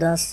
10۔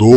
2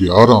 11،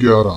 11،